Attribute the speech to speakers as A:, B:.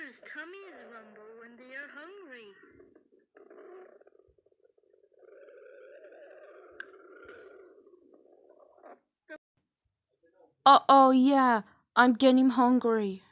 A: Bears' tummies rumble when they are hungry.
B: Oh yeah, I'm getting hungry.